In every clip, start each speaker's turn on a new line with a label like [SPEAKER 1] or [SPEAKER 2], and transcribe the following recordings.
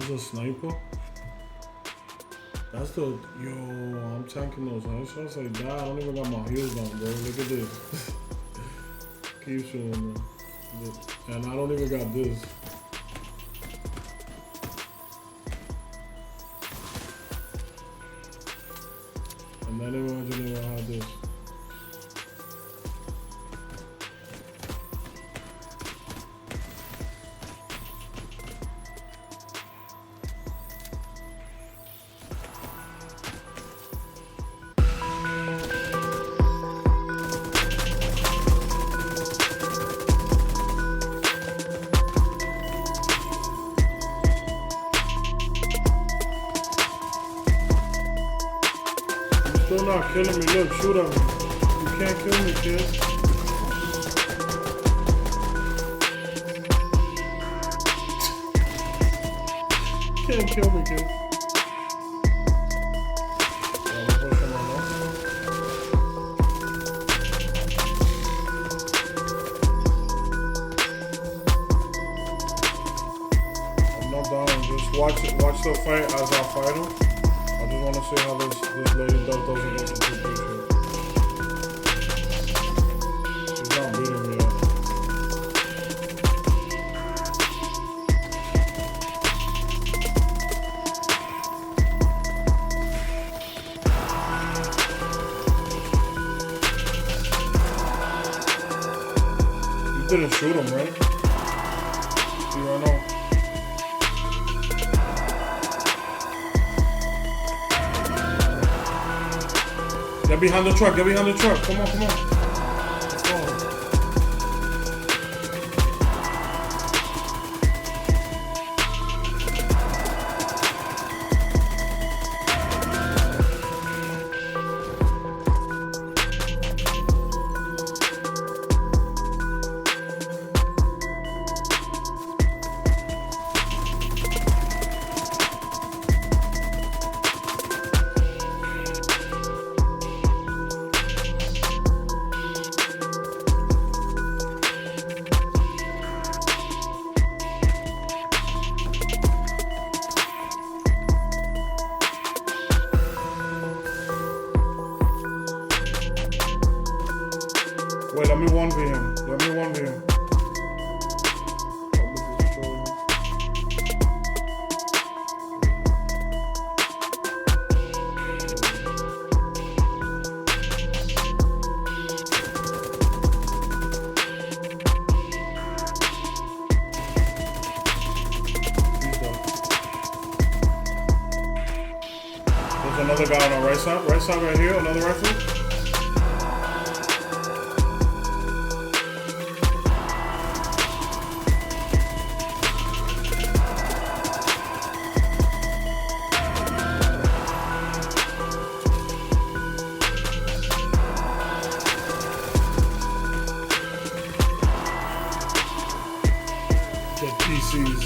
[SPEAKER 1] a sniper? That's the, yo, I'm tanking those headshots like that. I don't even got my heels on, bro. Look at this. Keep showing me. And I don't even got this. And then imagine if I had this. Still not killing me. Look, shoot at me. You can't kill me, kid. Can't kill me, kid. I'm not down. Just watch the fight as I fight him. I just want to see how this lady doesn't go to the picture. She's not beating me yet. You didn't shoot him, right? See right now. Get behind the truck, get behind the truck. Come on, come on. Let's go. Wait, let me 1v him. Let me 1v him. There's another guy on the right side right here, another rifle. PCs.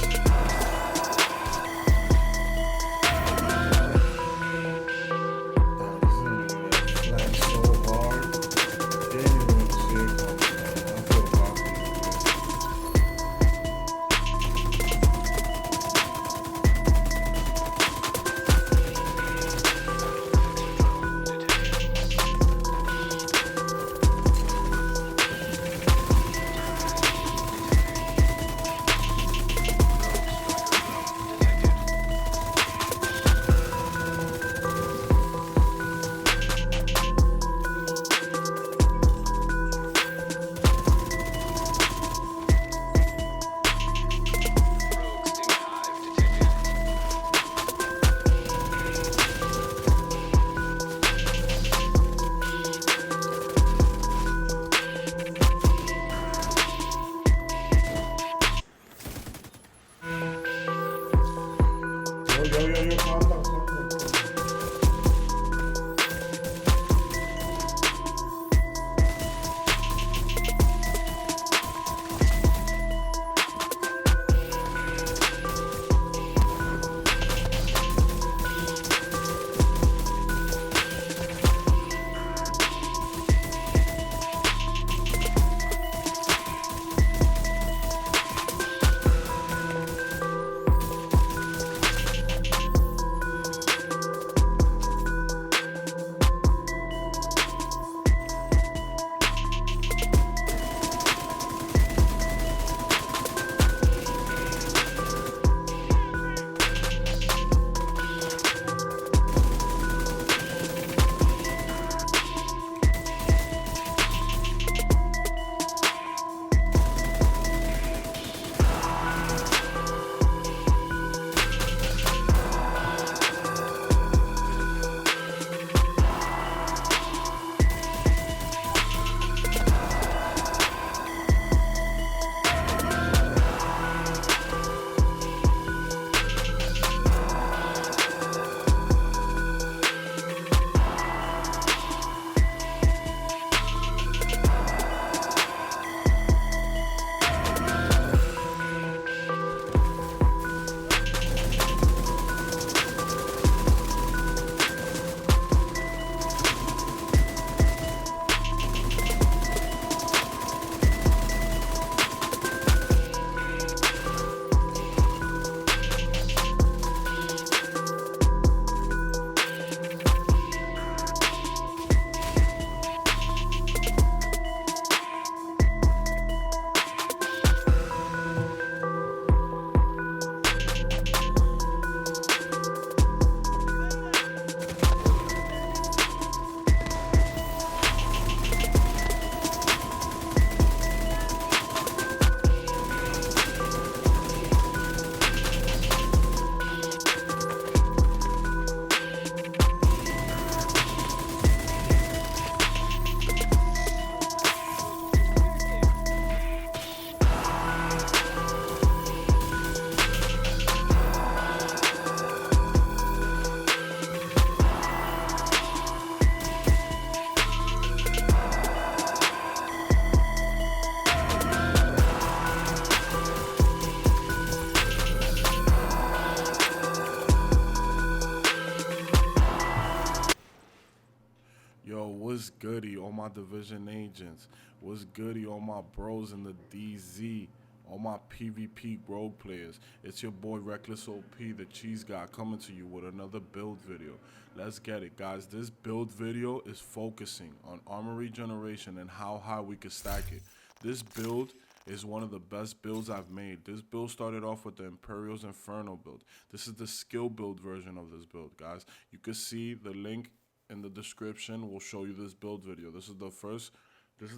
[SPEAKER 2] Yo, what's goody, all my division agents? What's goody, all my bros in the DZ? All my PvP rogue players. It's your boy Reckless OP, the cheese guy, coming to you with another build video. Let's get it, guys. This build video is focusing on armor regeneration and how high we can stack it. This build is one of the best builds I've made. This build started off with the Imperial's Inferno build. This is the skill build version of this build, guys. You can see the link in the description will show you this build video. This is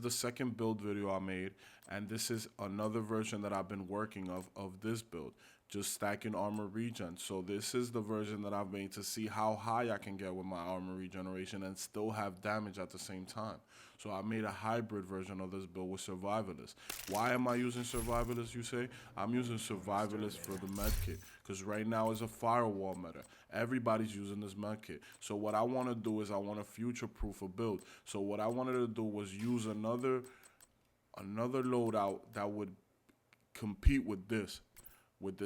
[SPEAKER 2] the second build video I made, and this is another version that I've been working of this build, just stacking armor regen. So this is the version that I've made to see how high I can get with my armor regeneration and still have damage at the same time. So I made a hybrid version of this build with Survivalist. Why am I using Survivalist, you say? I'm using Survivalist for the medkit, because right now is a firewall meta. Everybody's using this medkit. So what I want to do is I want to future-proof a build. So what I wanted to do was use another loadout that would compete with this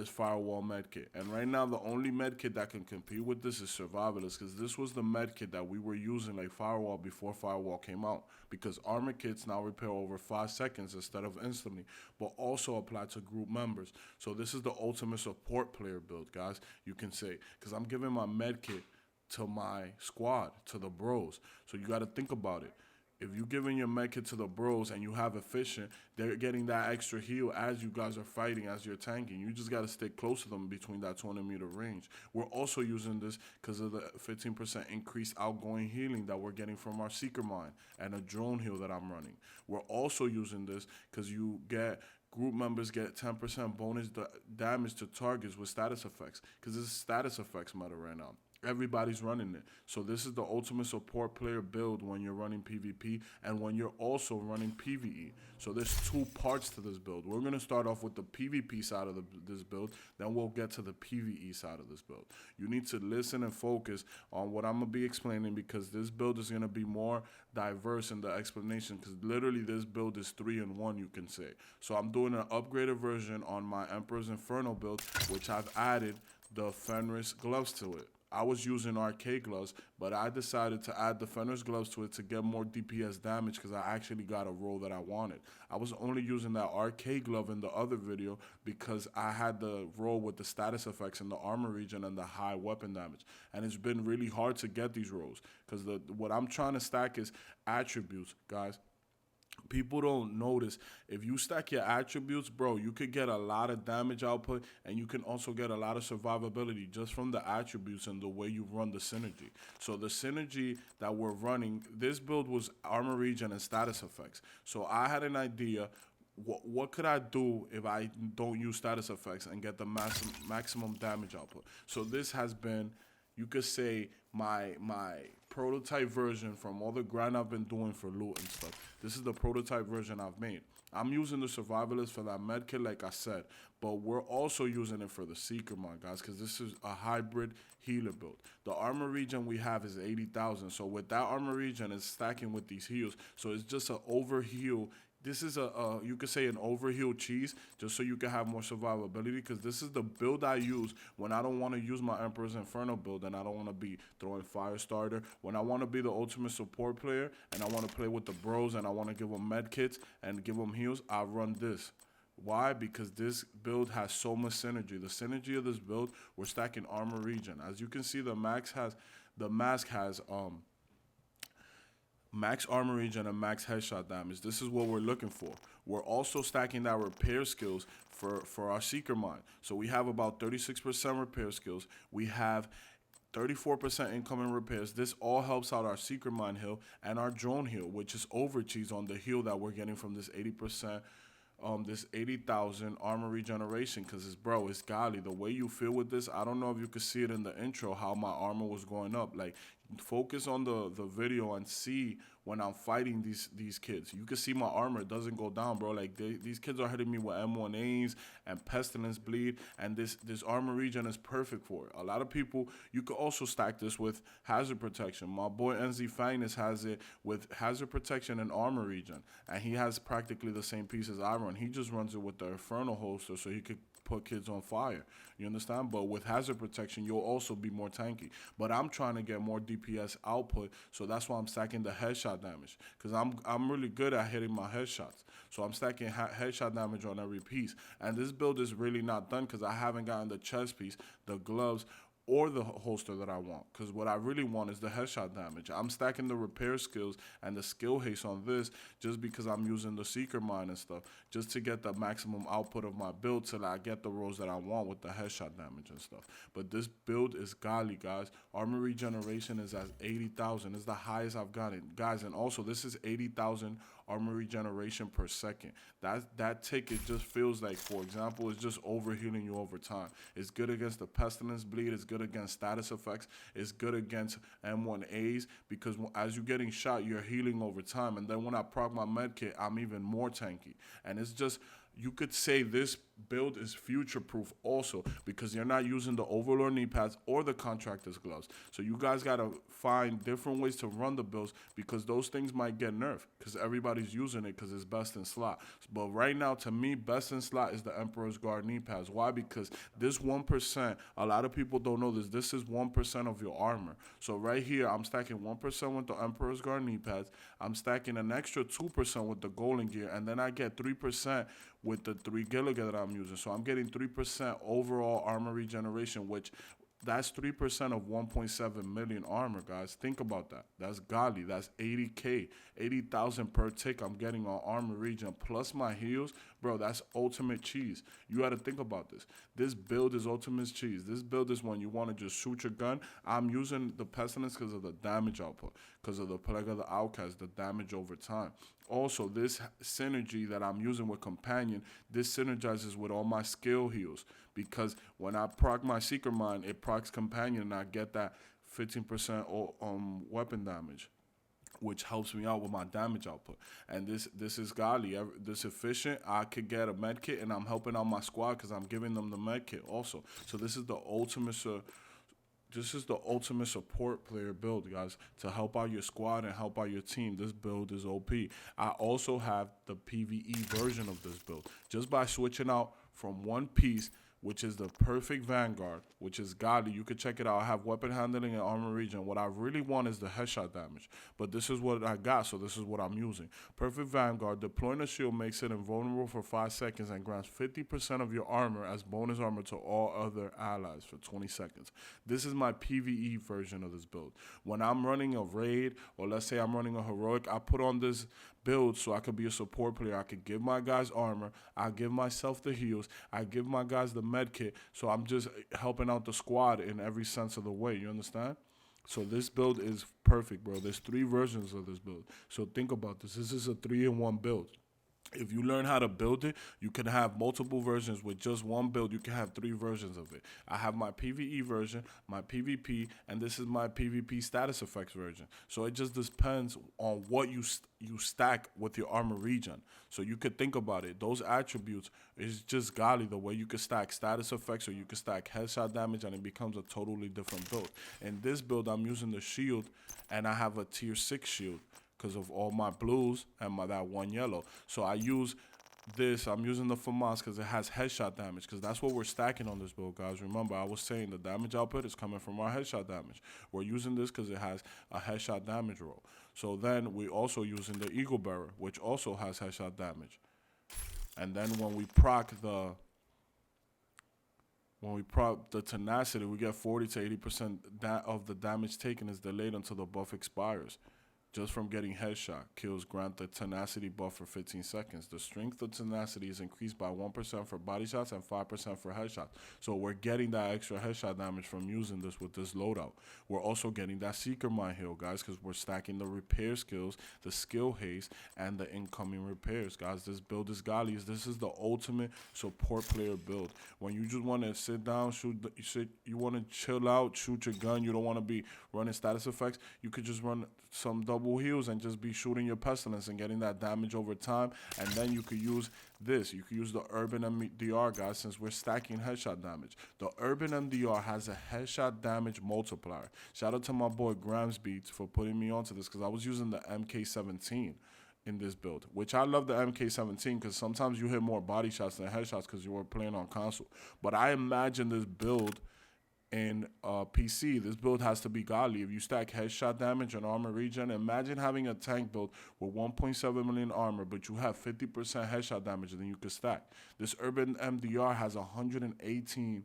[SPEAKER 2] firewall medkit. And right now the only medkit that can compete with this is Survivalist, because this was the medkit that we were using like firewall before firewall came out, because armor kits now repair over 5 seconds instead of instantly, but also apply to group members. So this is the ultimate support player build, guys, you can say, because I'm giving my medkit to my squad, to the bros. So you got to think about it. If you're giving your medkit to the bros and you have efficient, they're getting that extra heal as you guys are fighting, as you're tanking. You just got to stay close to them between that 20-meter range. We're also using this because of the 15% increased outgoing healing that we're getting from our Seeker Mine and a drone heal that I'm running. We're also using this because group members get 10% bonus damage to targets with status effects, because this is status effects meta right now. Everybody's running it. So this is the ultimate support player build when you're running PvP and when you're also running PvE. So there's 2 parts to this build. We're going to start off with the PvP side of this build, then we'll get to the PvE side of this build. You need to listen and focus on what I'm going to be explaining, because this build is going to be more diverse in the explanation, because literally this build is 3-in-1, you can say. So I'm doing an upgraded version on my Emperor's Inferno build, which I've added the Fenris gloves to it. I was using RK gloves, but I decided to add the Fenris gloves to it to get more DPS damage, because I actually got a roll that I wanted. I was only using that RK glove in the other video because I had the roll with the status effects in the armor region and the high weapon damage. And it's been really hard to get these rolls, because what I'm trying to stack is attributes, guys. People don't notice. If you stack your attributes, bro, you could get a lot of damage output, and you can also get a lot of survivability just from the attributes and the way you run the synergy. So the synergy that we're running, this build was armor regen and status effects. So I had an idea, what could I do if I don't use status effects and get the maximum damage output? So this has been, you could say, my prototype version from all the grind I've been doing for loot and stuff. This is the prototype version I've made. I'm using the Survivalist for that medkit, like I said, but we're also using it for the Seeker Mine, guys, because this is a hybrid healer build. The armor regen we have is 80,000, so with that armor regen, it's stacking with these heals, so it's just an overheal. This is you could say an overheal cheese, just so you can have more survivability, because this is the build I use when I don't want to use my Emperor's Inferno build and I don't want to be throwing Firestarter. When I want to be the ultimate support player and I want to play with the bros and I want to give them med kits and give them heals, I run this. Why? Because this build has so much synergy. The synergy of this build, we're stacking armor regen. As you can see, the mask has max armor regen and max headshot damage. This is what we're looking for. We're also stacking that repair skills for our Seeker Mine. So we have about 36% repair skills. We have 34% incoming repairs. This all helps out our Seeker Mine heal and our drone heal, which is overcheese on the heal that we're getting from this 80%. This 80,000 armor regeneration, because it's godly. The way you feel with this, I don't know if you could see it in the intro, how my armor was going up. Like, focus on the video and see when I'm fighting these kids. You can see my armor doesn't go down, bro. Like, these kids are hitting me with M1As and Pestilence Bleed, and this armor regen is perfect for it. A lot of people, you could also stack this with hazard protection. My boy NZ Finest has it with hazard protection and armor regen, and he has practically the same pieces I run. He just runs it with the Inferno holster, so he could put kids on fire. You understand? But with hazard protection, you'll also be more tanky. But I'm trying to get more DPS output, so that's why I'm stacking the headshot damage. Because I'm really good at hitting my headshots. So I'm stacking headshot damage on every piece. And this build is really not done because I haven't gotten the chest piece, the gloves, or the holster that I want, because what I really want is the headshot damage. I'm stacking the repair skills and the skill haste on this just because I'm using the seeker mine and stuff, just to get the maximum output of my build till I get the rolls that I want with the headshot damage and stuff. But this build is godly, guys. Armor regeneration is at 80,000. It's the highest I've gotten, guys. And also, this is 80,000 armor regeneration per second. That ticket just feels like, for example, it's just overhealing you over time. It's good against the pestilence bleed. It's good against status effects. It's good against M1As, because as you're getting shot, you're healing over time. And then when I proc my med kit, I'm even more tanky. And it's just, you could say this build is future proof also, because you're not using the overlord knee pads or the contractor's gloves. So you guys got to find different ways to run the builds, because those things might get nerfed because everybody's using it because it's best in slot. But right now, to me, best in slot is the Emperor's Guard knee pads. Why? Because this 1%, a lot of people don't know this is 1% of your armor. So right here, I'm stacking 1% with the Emperor's Guard knee pads. I'm stacking an extra 2% with the golden gear, and then I get 3% with the 3 Gilligan that I'm using. So I'm getting 3% overall armor regeneration, which that's 3% of 1.7 million armor, guys. Think about that. That's godly. That's 80K, 80,000 per tick I'm getting on armor regen, plus my heals. Bro, that's ultimate cheese. You got to think about this. This build is ultimate cheese. This build is when you want to just shoot your gun. I'm using the pestilence because of the damage output, because of the plague of the outcast, the damage over time. Also, this synergy that I'm using with companion, this synergizes with all my skill heals, because when I proc my seeker mine, it procs companion, and I get that 15% weapon damage, which helps me out with my damage output. And this is godly. This efficient. I could get a med kit, and I'm helping out my squad because I'm giving them the med kit also. So this is the ultimate. This is the ultimate support player build, guys, to help out your squad and help out your team. This build is OP. I also have the PvE version of this build. Just by switching out from one piece, which is the perfect Vanguard, which is godly. You could check it out. I have weapon handling and armor regen. What I really want is the headshot damage, but this is what I got, so this is what I'm using. Perfect Vanguard. Deploying a shield makes it invulnerable for 5 seconds and grants 50% of your armor as bonus armor to all other allies for 20 seconds. This is my PvE version of this build. When I'm running a raid, or let's say I'm running a heroic, I put on this build so I could be a support player. I could give my guys armor. I give myself the heals. I give my guys the med kit. So I'm just helping out the squad in every sense of the way. You understand? So this build is perfect, bro. There's 3 versions of this build. So think about this. This is a 3-in-1 build. If you learn how to build it, you can have multiple versions. With just one build, you can have 3 versions of it. I have my PvE version, my PvP, and this is my PvP status effects version. So it just depends on what you stack with your armor regen. So you could think about it. Those attributes is just godly, the way you could stack status effects, or you could stack headshot damage, and it becomes a totally different build. In this build, I'm using the shield, and I have a tier 6 shield, because of all my blues and that 1 yellow. So I use this. I'm using the FAMAS because it has headshot damage, because that's what we're stacking on this build, guys. Remember, I was saying the damage output is coming from our headshot damage. We're using this because it has a headshot damage roll. So then we're also using the Eagle Bearer, which also has headshot damage. And then when we proc the tenacity, we get 40 to 80% of the damage taken is delayed until the buff expires. Just from getting headshot, kills grant the tenacity buff for 15 seconds. The strength of tenacity is increased by 1% for body shots and 5% for headshots. So we're getting that extra headshot damage from using this with this loadout. We're also getting that Seeker Mine heal, guys, because we're stacking the repair skills, the skill haste, and the incoming repairs, guys. This build is godly. This is the ultimate support player build. When you just want to sit down, you want to chill out, shoot your gun, you don't want to be running status effects, you could just run some double heals and just be shooting your pestilence and getting that damage over time. And then you could use this. You could use the Urban MDR, guys, since we're stacking headshot damage. The Urban MDR has a headshot damage multiplier. Shout out to my boy GRAMSBY for putting me onto this, because I was using the MK17 in this build, which I love the MK17 because sometimes you hit more body shots than headshots because you were playing on console. But I imagine this build in PC, this build has to be godly. If you stack headshot damage and armor regen, imagine having a tank build with 1.7 million armor, but you have 50% headshot damage, and then you can stack. This Urban MDR has 118%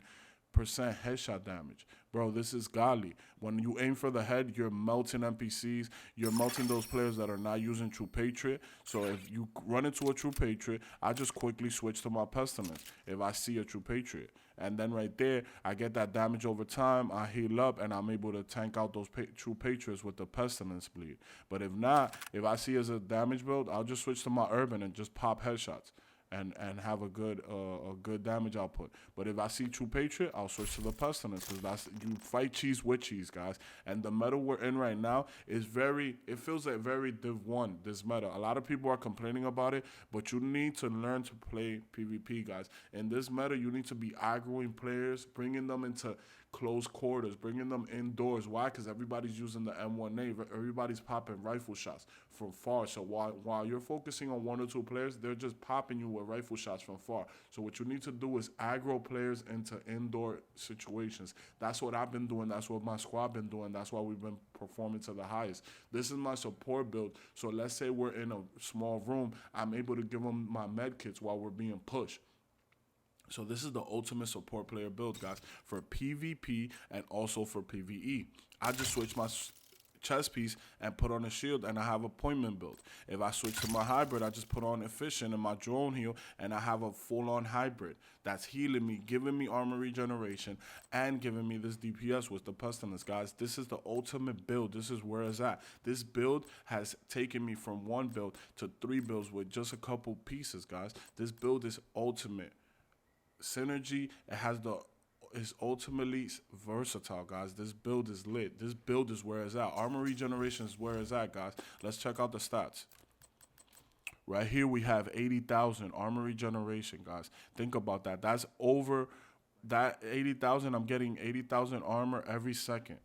[SPEAKER 2] headshot damage. Bro, this is godly. When you aim for the head, you're melting NPCs. You're melting those players that are not using True Patriot. So if you run into a True Patriot, I just quickly switch to my Pestilence if I see a True Patriot. And then right there, I get that damage over time, I heal up, and I'm able to tank out those True Patriots with the Pestilence bleed. But if not, if I see as a damage build, I'll just switch to my Urban and just pop headshots and have a good damage output. But if I see True Patriot, I'll switch to the Pestilence, because that's, you fight cheese with cheese, guys. And the meta we're in right now is it feels like very Div 1, this meta. A lot of people are complaining about it, but you need to learn to play PvP, guys. In this meta, you need to be aggroing players, bringing them into close quarters, bringing them indoors. Why? Because everybody's using the M1A. Everybody's popping rifle shots from far. So while you're focusing on 1 or 2 players, they're just popping you with rifle shots from far. So what you need to do is aggro players into indoor situations. That's what I've been doing. That's what my squad been doing. That's why we've been performing to the highest. This is my support build. So let's say we're in a small room. I'm able to give them my med kits while we're being pushed. So this is the ultimate support player build, guys, for PvP and also for PvE. I just switch my chest piece and put on a shield, and I have a POINTMAN build. If I switch to my hybrid, I just put on efficient and my drone heal, and I have a full-on hybrid that's healing me, giving me armor regeneration, and giving me this DPS with the Pestilence, guys. This is the ultimate build. This is where it's at. This build has taken me from 1 build to 3 builds with just a couple pieces, guys. This build is ultimate. Synergy, is ultimately versatile, guys. This build is lit. This build is where it's at. Armor regeneration is where it's at, guys. Let's check out the stats. Right here we have 80,000 armor regeneration, guys. Think about that. That's over that 80,000. I'm getting 80,000 armor every second.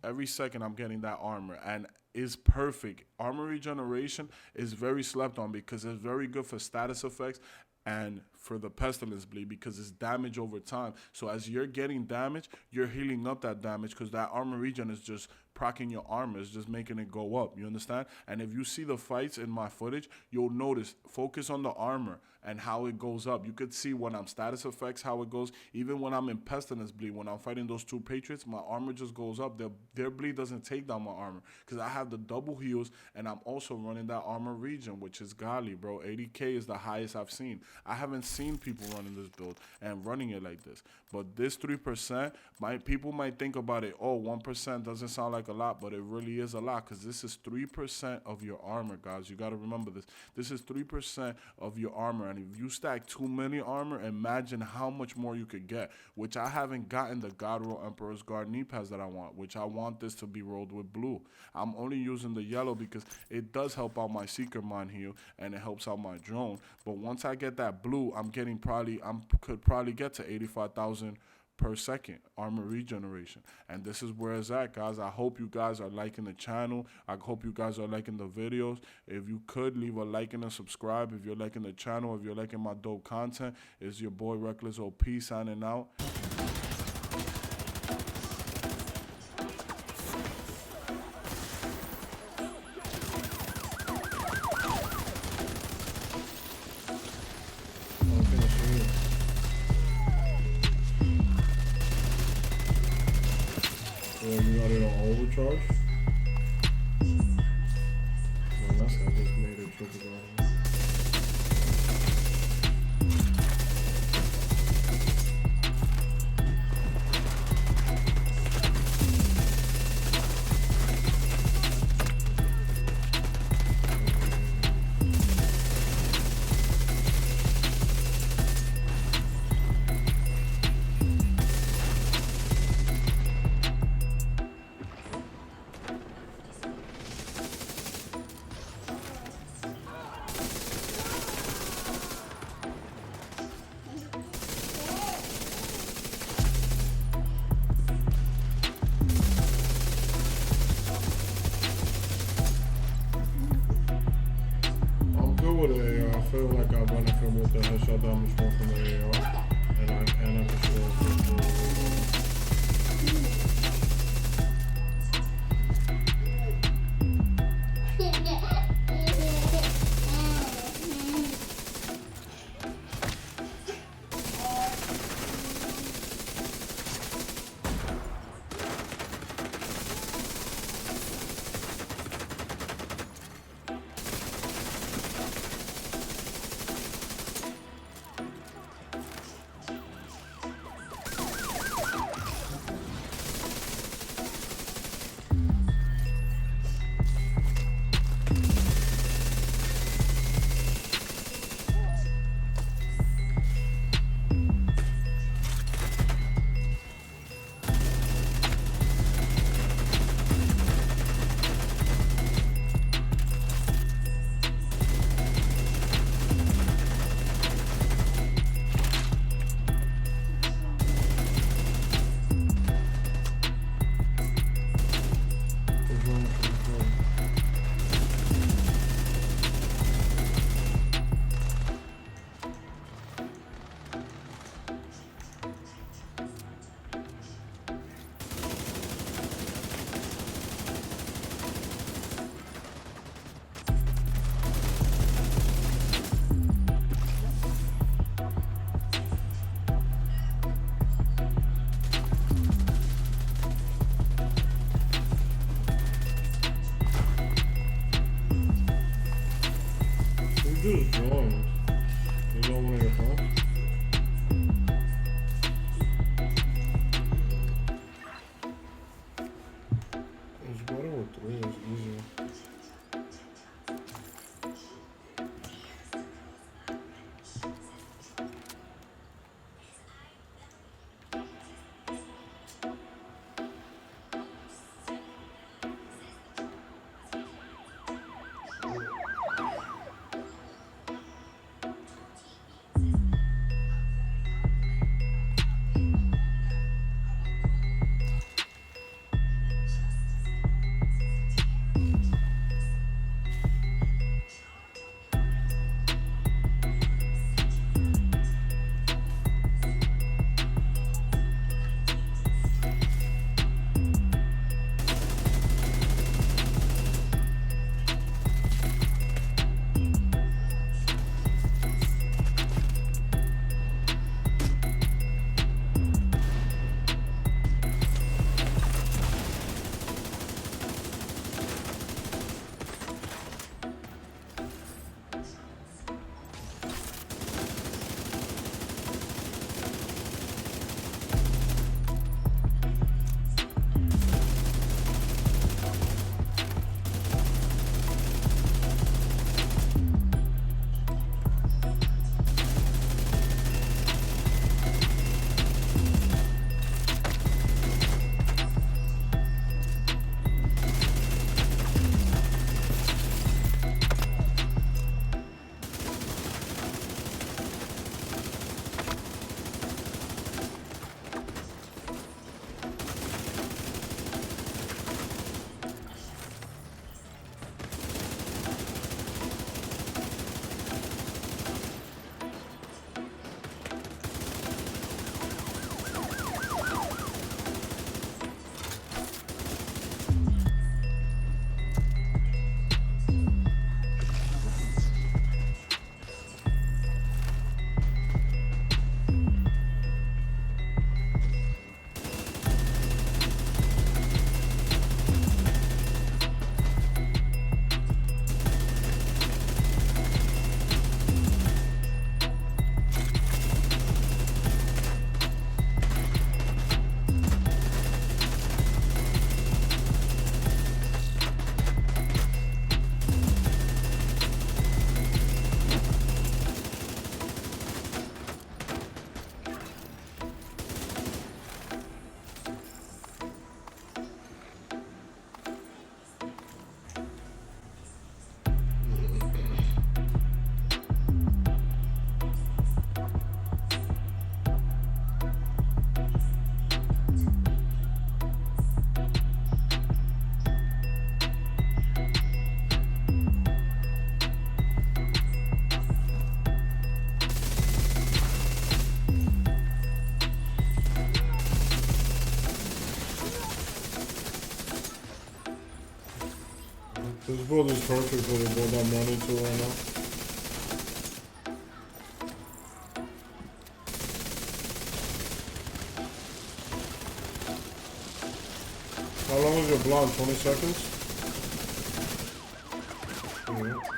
[SPEAKER 2] Every second I'm getting that armor, and is perfect. Armor regeneration is very slept on because it's very good for status effects and for the Pestilence bleed because it's damage over time. So as you're getting damage, you're healing up that damage because that armor regen is just proccing your armor. It's just making it go up. You understand? And if you see the fights in my footage, you'll notice, focus on the armor and how it goes up. You could see when I'm status effects, how it goes. Even when I'm in Pestilence bleed, when I'm fighting those 2 Patriots, my armor just goes up. Their bleed doesn't take down my armor because I have the double heals, and I'm also running that armor regen, which is godly, bro. 80K is the highest I've seen. I haven't seen people running this build and running it like this. But this 3%, people might think about it, oh, 1% doesn't sound like a lot, but it really is a lot because this is 3% of your armor, guys. You got to remember this. This is 3% of your armor, and if you stack 2 million armor, imagine how much more you could get, which I haven't gotten the God Roll Emperor's Guard knee pads that I want, which I want this to be rolled with blue. I'm only using the yellow because it does help out my Seeker Mine heal, and it helps out my drone. But once I get that blue, I could probably get to 85,000 per second armor regeneration. And this is where it's at, guys. I hope you guys are liking the channel. I hope you guys are liking the videos. If you could, leave a like and a subscribe if you're liking the channel, if you're liking my dope content. It's your boy Reckless OP signing out.
[SPEAKER 1] You got it on overcharge? Unless I just made a triple down. with an AR. I feel like I benefit with the headshot damage more from the AR. And I can score. Just joined. You don't want to get home? It's better with 3, it's easier. This build is perfect for the build I'm running to right now. How long is your block? 20 seconds? Yeah.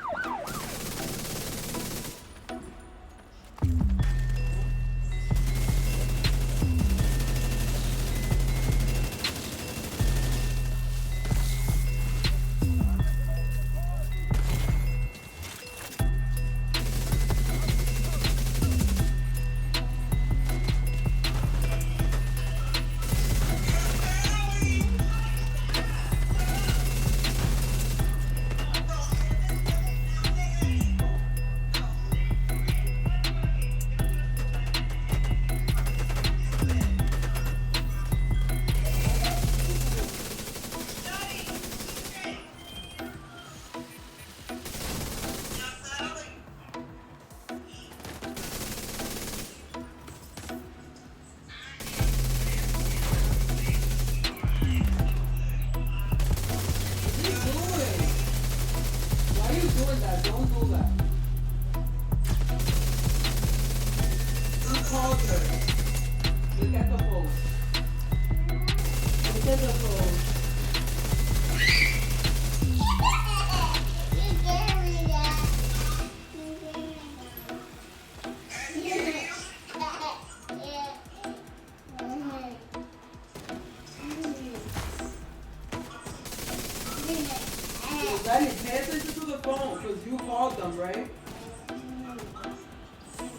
[SPEAKER 3] Daddy, pay attention to the phone, because you called them, right?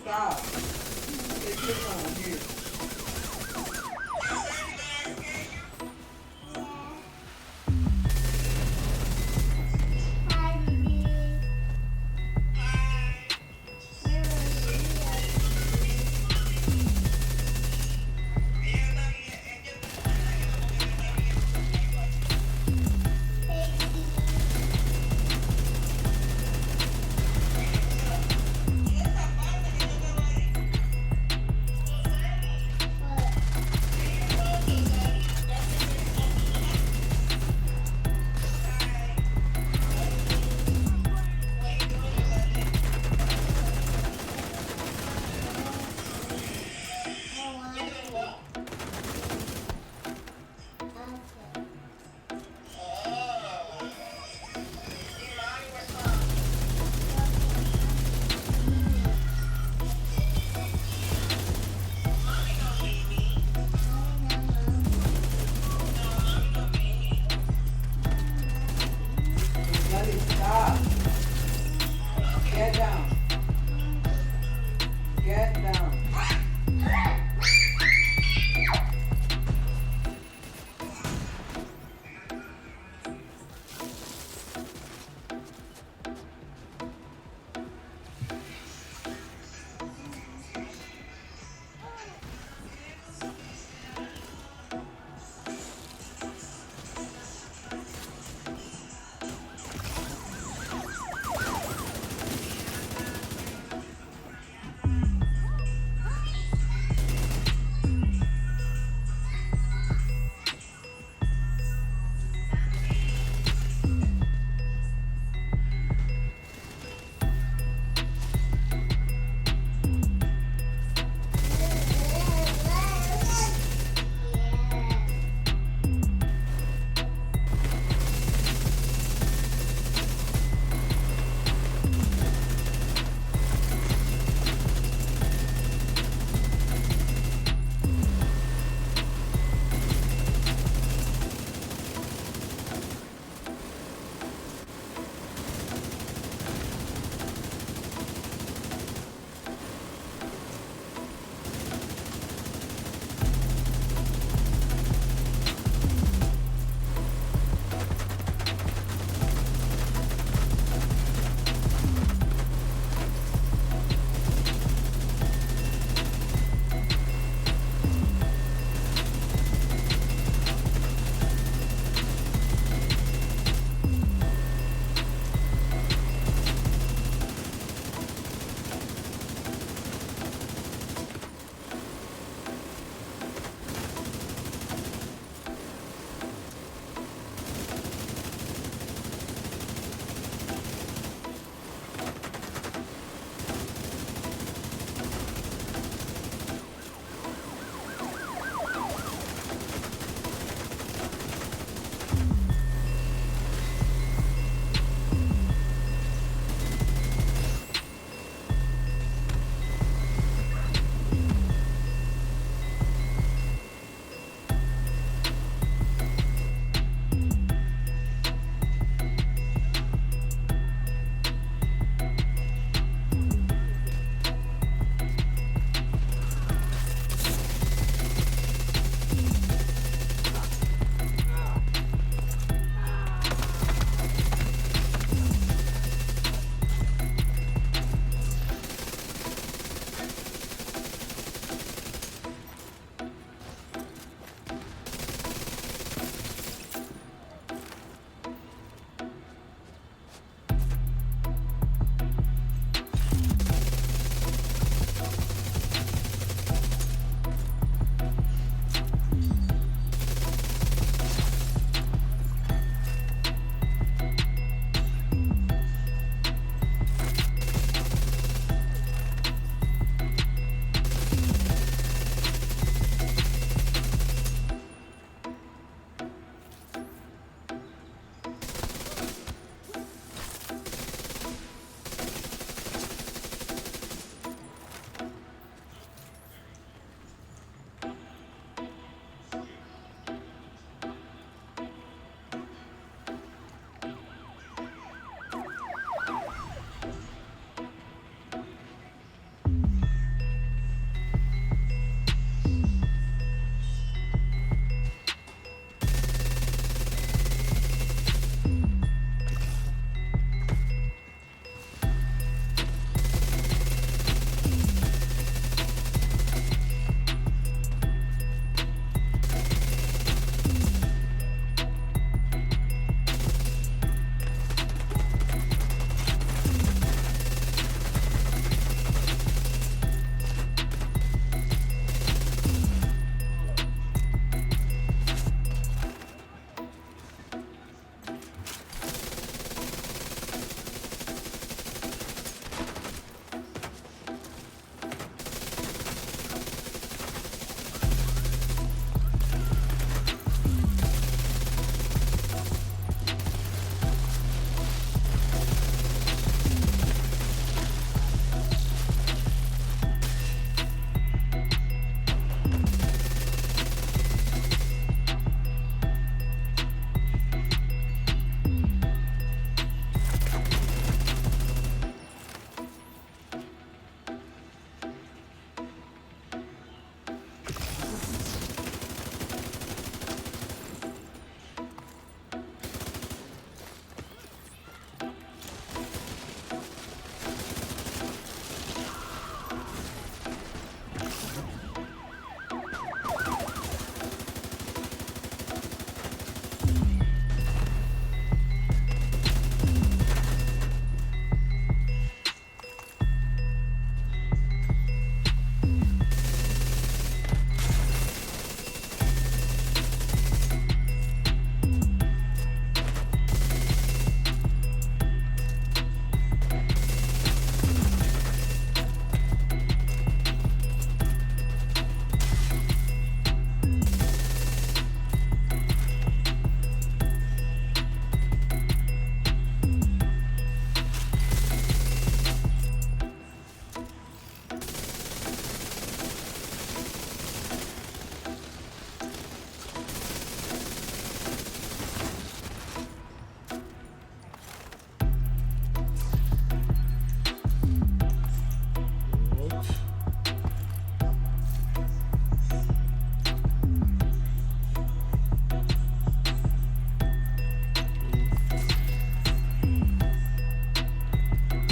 [SPEAKER 3] Stop. It's your phone, here.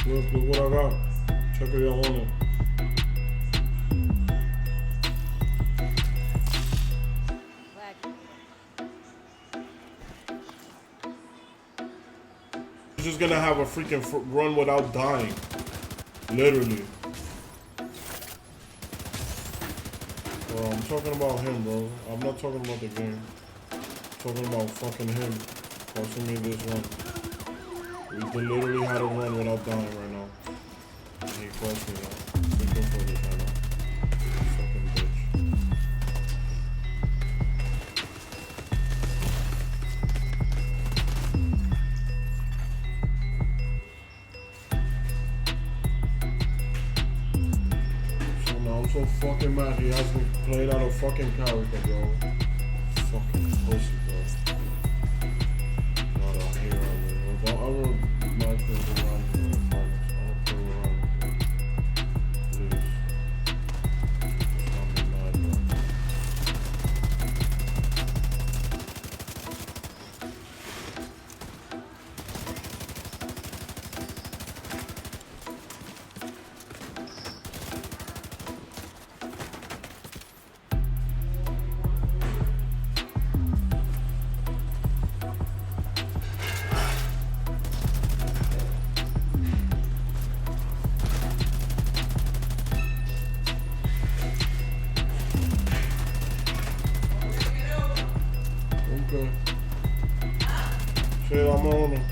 [SPEAKER 1] Look what I got. Check it out on it. You're just gonna have a freaking run without dying. Literally. Bro, I'm talking about him, bro. I'm not talking about the game. I'm talking about fucking him. Costing me this run. We literally had a run without dying right now. And he cost me that. Freaking for this right now. Fucking bitch. So now I'm so fucking mad he has me playing out a fucking character, bro. Fucking pussy, bro. Not a hero, man. Don't ever match me around here in the finals. I don't play around here. Please. Just not be mad, bro. Okay. Shit, I'm on him.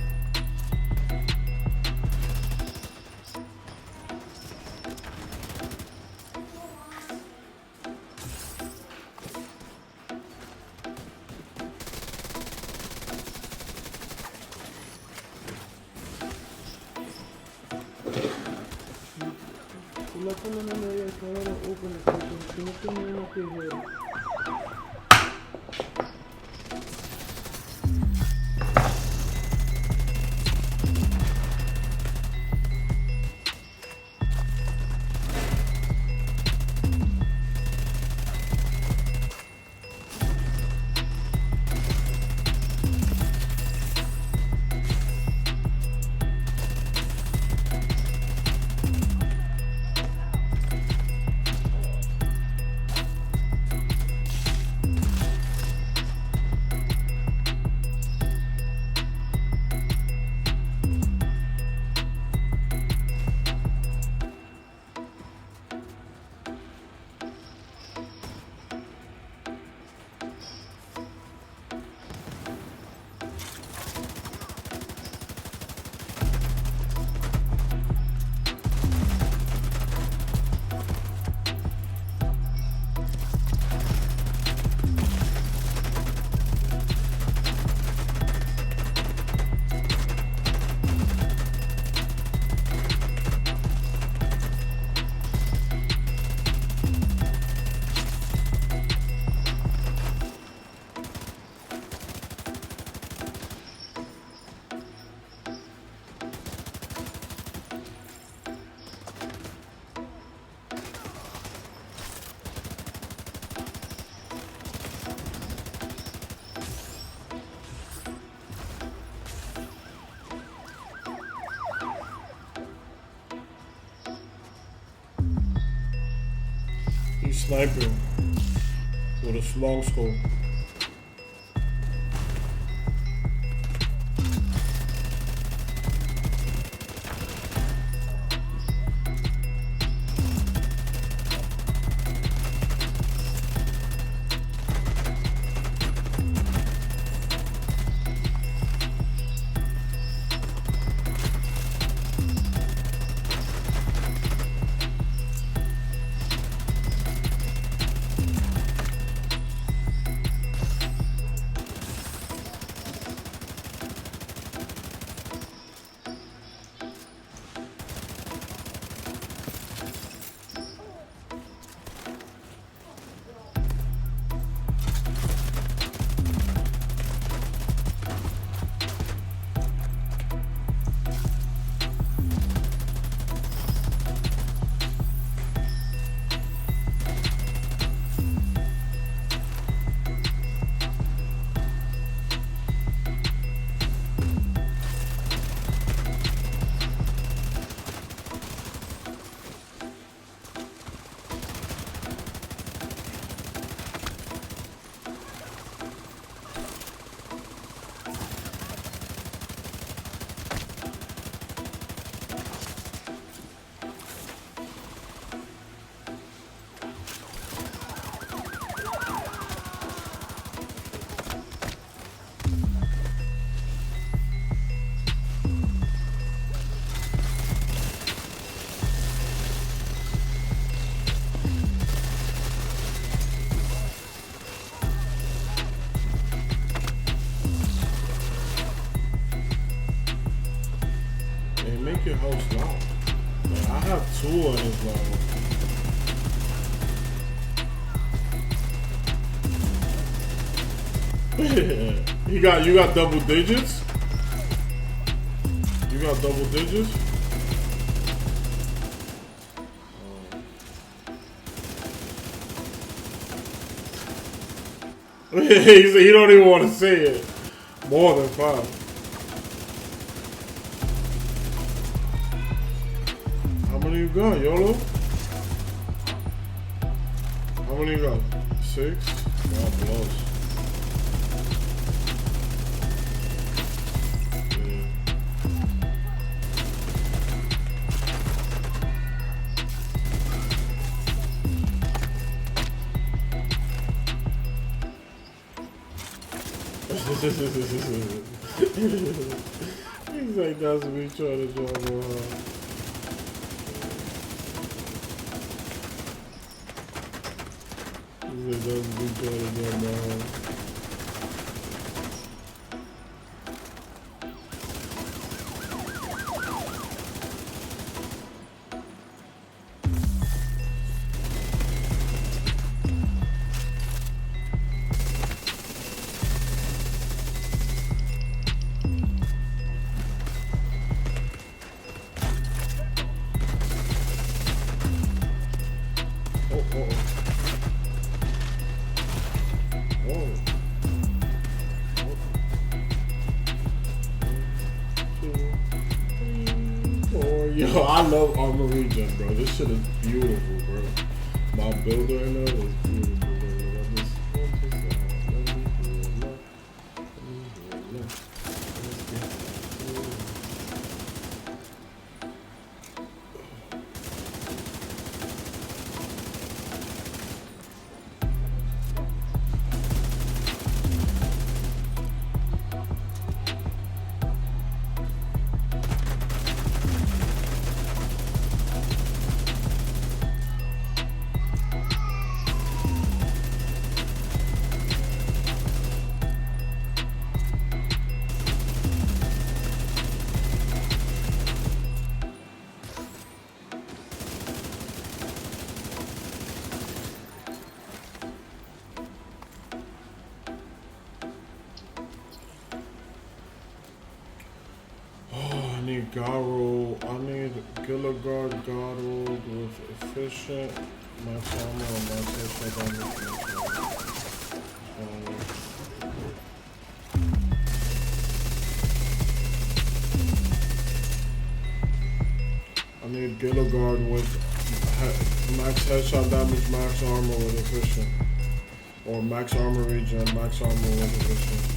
[SPEAKER 1] He's sniping with a long scope. Hey, make your house loud. Man, I have 2 on this level. You got double digits? You got double digits? He don't even want to say it. More than 5. How many you got, YOLO? How many you got? 6? God bless. He's like, that's me trying to draw more hard. He's like, that's me trying to draw more hard. Yo, I love REGEN, bro. This shit is beautiful, bro. My builder right now is beautiful, bro. Garo, I need Gilligard Garo with efficient, max armor, and max headshot damage. I need Gilligard with max headshot damage, max armor with efficient. Or max armor regen, max armor with efficient.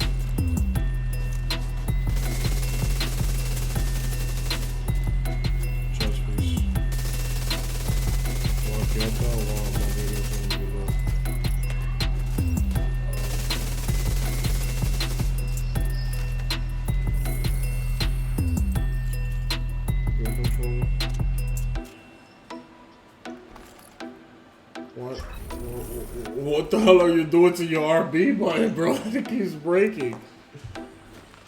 [SPEAKER 1] What the hell are you doing to your RB button, bro? It keeps breaking.